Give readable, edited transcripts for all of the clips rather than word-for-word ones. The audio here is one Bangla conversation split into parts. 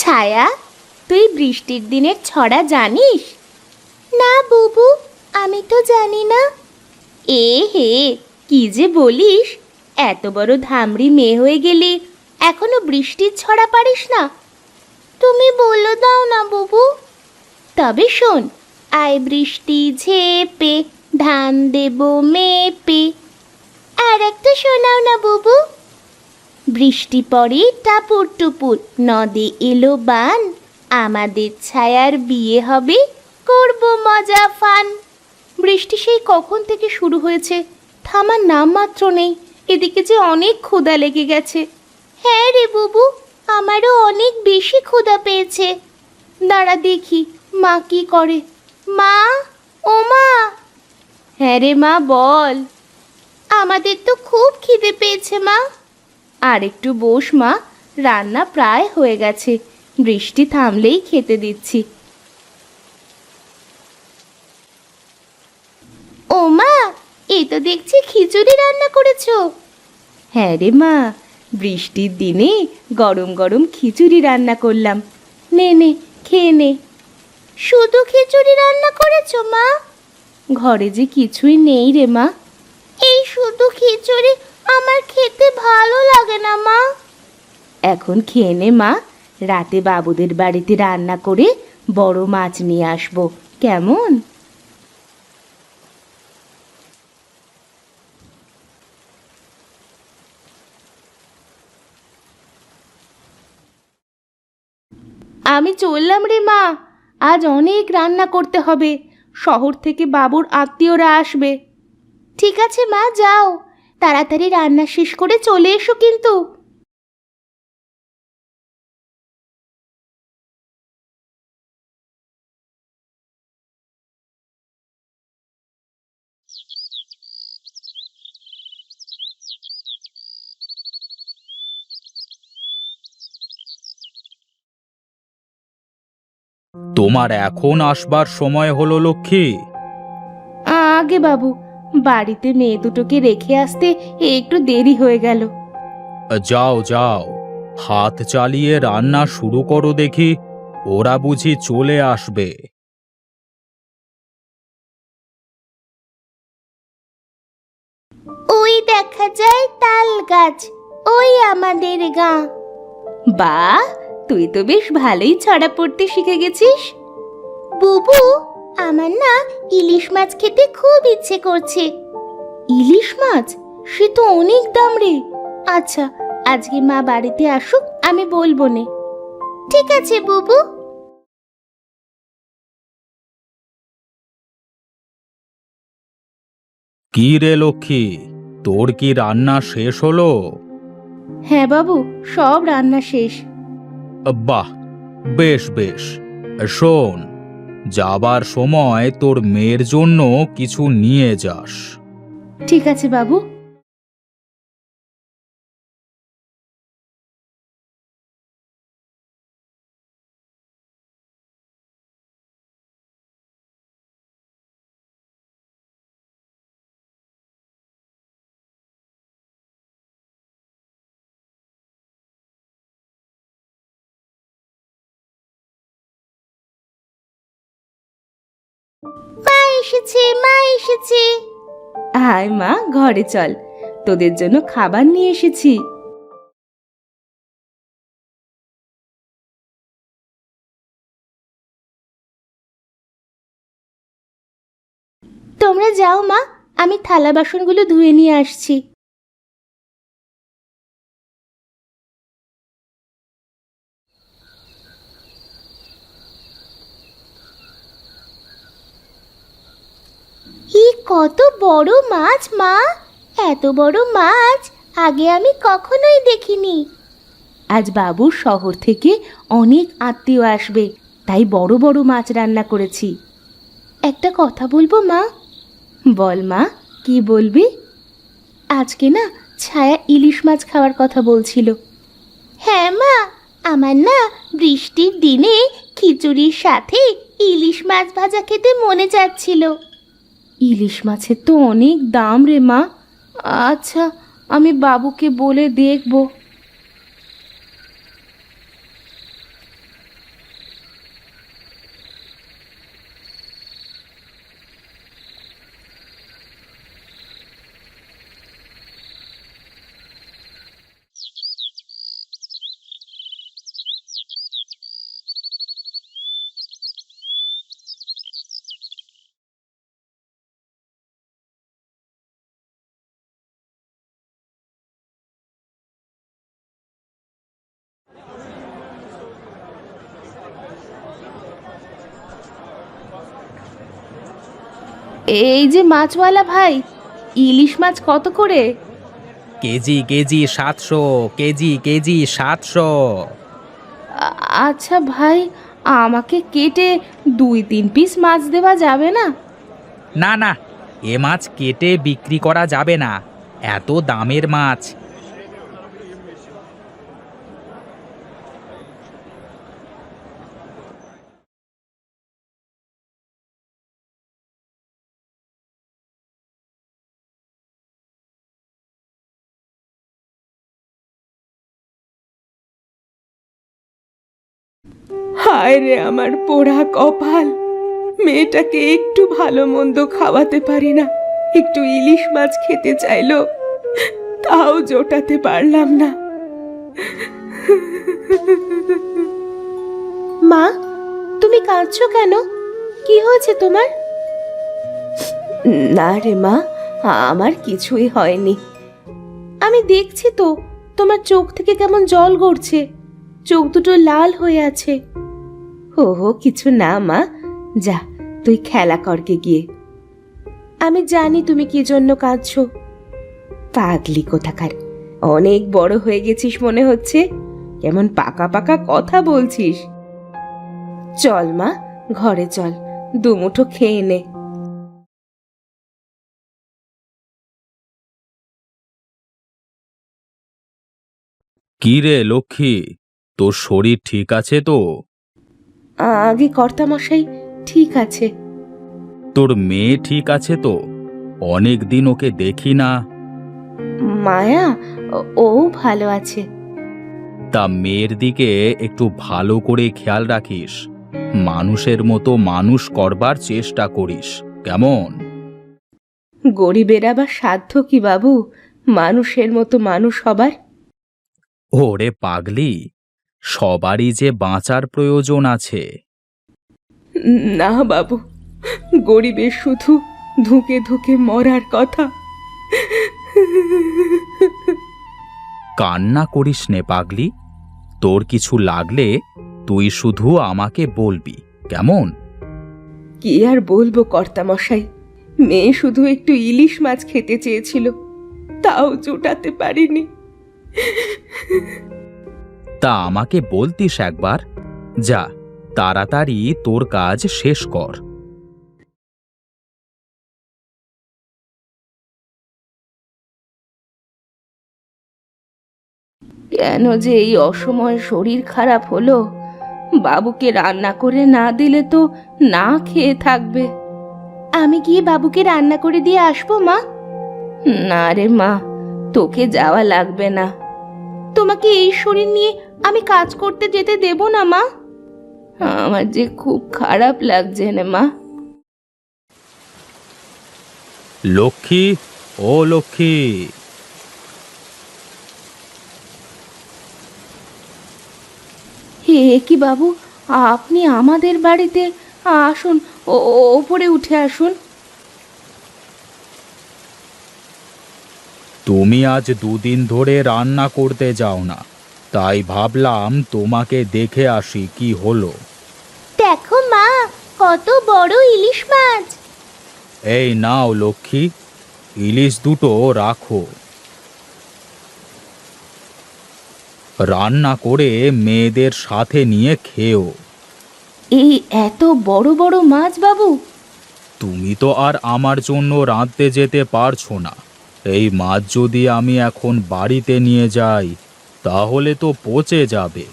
ছায়া, তুই বৃষ্টির দিনের ছড়া জানিস? না বুবু, আমি তো জানি না। এ হে, কি যে বলিস! এত বড় ধামড়ি মেয়ে হয়ে গেলি, এখনো বৃষ্টির ছড়া পারিস না? তুমি বলে দাও না বুবু। তবে শোন, আয় বৃষ্টি ঝেপে, ধান দেব মেপে। আর একটা শোনাও না বুবু। বৃষ্টি পড়ে টাপুর টুপুর, নদে এলো বান, আমাদের ছায়ার বিয়ে হবে, করব মজা ফান। বৃষ্টি সেই কখন থেকে শুরু হয়েছে, থামার নাম মাত্র নেই। এদিকে যে অনেক ক্ষুধা লেগে গেছে। হ্যাঁ রে বুবু, আমারও অনেক বেশি ক্ষুধা পেয়েছে। দাঁড়া দেখি মা কি করে। মা, ও মা! হ্যাঁ রে মা, বল। আমাদের তো খুব খিদে পেয়েছে মা। আর একটু বস মা, রান্না প্রায় হয়ে গেছে, বৃষ্টি থামলেই খেতে দিচ্ছি। ও মা, এ তো দেখছি খিচুড়ি রান্না করেছো। হ্যাঁ রে মা, বৃষ্টির দিনে গরম গরম খিচুড়ি রান্না করলাম। নে নে, খেয়ে নে। শুধু খিচুড়ি রান্না করেছো মা? ঘরে যে কিছুই নেই রে মা। এই শুধু খিচুড়ি আমার খেতে ভালো লাগে না মা। এখন খেয়ে নে মা, রাতে বাবুদের বাড়িতে রান্না করে বড় মাছ নিয়ে আসবো, কেমন? আমি চললাম রে মা, আজ অনেক রান্না করতে হবে, শহর থেকে বাবুর আত্মীয়রা আসবে। ঠিক আছে মা, যাও, তাড়াতাড়ি রান্না শেষ করে চলে এসো কিন্তু। তোমার এখন আসবার সময় হলো লক্ষ্মী। আগে বাবু, বাড়িতে মেয়ে দুটোকে রেখে আসতে একটু দেরি হয়ে গেল। যাও যাও, হাত চালিয়ে রান্না শুরু করো দেখি, ওরা বুঝি চলে আসবে। ওই দেখা যায় তাল গাছ, ওই আমাদের গাঁ। বাহ, তুই তো বেশ ভালোই ছড়া পড়তে শিখে গেছিস। বুবু, আমার না ইলিশ মাছ খেতে খুব ইচ্ছে করছে। ইলিশ মাছ? সে তো অনেক দাম রে। আচ্ছা, আজকে মা বাড়িতে আসুক, আমি বলবো নে। ঠিক আছে বুবু। কি রে লক্ষ্মী, তোর কি রান্না শেষ হলো? হ্যাঁ বাবু, সব রান্না শেষ। বাহ, বেশ বেশ। শোন, যাবার সময় তোর মেয়ের জন্য কিছু নিয়ে যাস। ঠিক আছে বাবু। মা এসেছে, মা এসেছে। আয় মা, ঘরে চল, তোদের জন্য খাবার নিয়ে এসেছি। তোমরা যাও মা, আমি থালা বাসনগুলো ধুয়ে নিয়ে আসছি। ই কত বড় মাছ মা! এত বড় মাছ আগে আমি কখনোই দেখিনি। আজ বাবুর শহর থেকে অনেক আত্মীয় আসবে, তাই বড় বড় মাছ রান্না করেছি। একটা কথা বলবো মা? বল মা, কি বলবি? আজকে না ছায়া ইলিশ মাছ খাওয়ার কথা বলছিল। হ্যাঁ মা, আমার না বৃষ্টির দিনে খিচুড়ির সাথে ইলিশ মাছ ভাজা খেতে মনে যাচ্ছিল। ইলিশ মাছের তো অনেক দাম রে মা। আচ্ছা, আমি বাবুকে বলে দেখব। এই যে মাছওয়ালা ভাই, ইলিশ মাছ কত করে? KG KG 700, KG KG 700। আচ্ছা ভাই, আমাকে কেটে 2-3 পিস মাছ দেওয়া যাবে না? না না, এ মাছ কেটে বিক্রি করা যাবে না, এত দামের মাছ। হায় রে আমার পোড়া কপাল, মেয়েটাকে একটু ভালো মন্দ খাওয়াতে পারি না। একটু ইলিশ মাছ খেতে চাইলো, তাও জোটাতে পারলাম না। মা, তুমি কাঁদছো কেন? কি হয়েছে তোমার? না রে মা, আমার কিছুই হয়নি। আমি দেখছি তো, তোমার চোখ থেকে কেমন জল গড়ছে, চোখ দুটো লাল হয়ে আছে। ওহো কিছু না মা, যা তুই খেলা করকে গিয়ে। আমি জানি তুমি কি জন্য কাঁদছো। পাগলি কোথাকার, অনেক বড় হয়ে গেছিস মনে হচ্ছে, কেমন পাকা পাকা কথা বলছিস। চল মা, ঘরে চল, দুমুঠো খেয়ে নে। কি রে লক্ষ্মী, তোর শরীর ঠিক আছে তো? আগে কর্তামশাই ঠিক আছে। তোর মেয়ে ঠিক আছে তো? অনেক দিন ওকে দেখি না। মায়া, ও ভালো আছে। তা মেয়ের দিকে একটু ভালো করে খেয়াল রাখিস, মানুষের মতো মানুষ করবার চেষ্টা করিস, কেমন? গরিবের আবার সাধ্য কি বাবু মানুষের মতো মানুষ হবার? ওরে পাগলি, সবারই যে বাঁচার প্রয়োজন আছে। না বাবু, গরিবের শুধু ধুকে ধুকে মরার কথা। কান্না করিস নে পাগলি, তোর কিছু লাগলে তুই শুধু আমাকে বলবি, কেমন? কি আর বলবো কর্তামশাই, মেয়ে শুধু একটু ইলিশ মাছ খেতে চেয়েছিল, তাও জোটাতে পারিনি। তা আমাকে বলতিস একবার। যা, তাড়াতাড়ি তোর কাজ শেষ কর। কেন যে এই অসময়ে শরীর খারাপ হলো, বাবুকে রান্না করে না দিলে তো না খেয়ে থাকবে। আমি গিয়ে বাবুকে রান্না করে দিয়ে আসবো মা। না রে মা, তোকে যাওয়া লাগবে না। তোমাকে এই শরীর নিয়ে আমি কাজ করতে যেতে দেব না মা। আমার যে খুব খারাপ লাগছে না মা। লক্ষ্মী, ও লক্ষ্মী। হে কি বাবু, আপনি আমাদের বাড়িতে? আসুন, ওপরে উঠে আসুন। তুমি আজ 2 দিন ধরে রান্না করতে যাও না, তাই ভাবলাম তোমাকে দেখে আসি কি হলো। দেখো মা, কত বড় ইলিশ মাছ। এই নাও লক্ষ্মী, ইলিশ দুটো রাখো। রান্না করে মেয়েদের সাথে নিয়ে খেও। এই এত বড় বড় মাছ বাবু? তুমি তো আর আমার জন্য রাঁধতে যেতে পারছো না, এই মাছ যদি আমি এখন বাড়িতে নিয়ে যাই তাহলে তো পচে যাবে।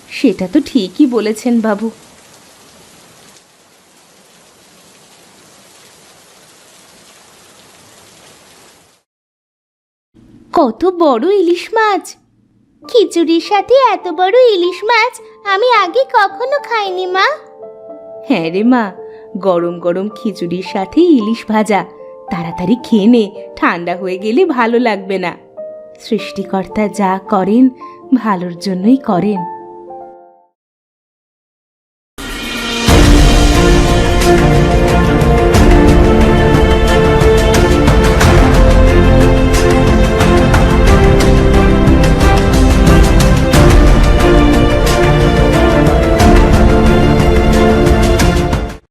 সেটা তো ঠিকই বলেছেন বাবু। কত বড় ইলিশ মাছ! খিচুড়ির সাথে এত বড় ইলিশ মাছ আমি আগে কখনো খাইনি মা। হ্যাঁ রে মা, গরম গরম খিচুড়ির সাথে ইলিশ ভাজা, তাড়াতাড়ি খেয়ে নে, ঠান্ডা হয়ে গেলে ভালো লাগবে না। সৃষ্টিকর্তা যা করেন ভালোর জন্যই করেন।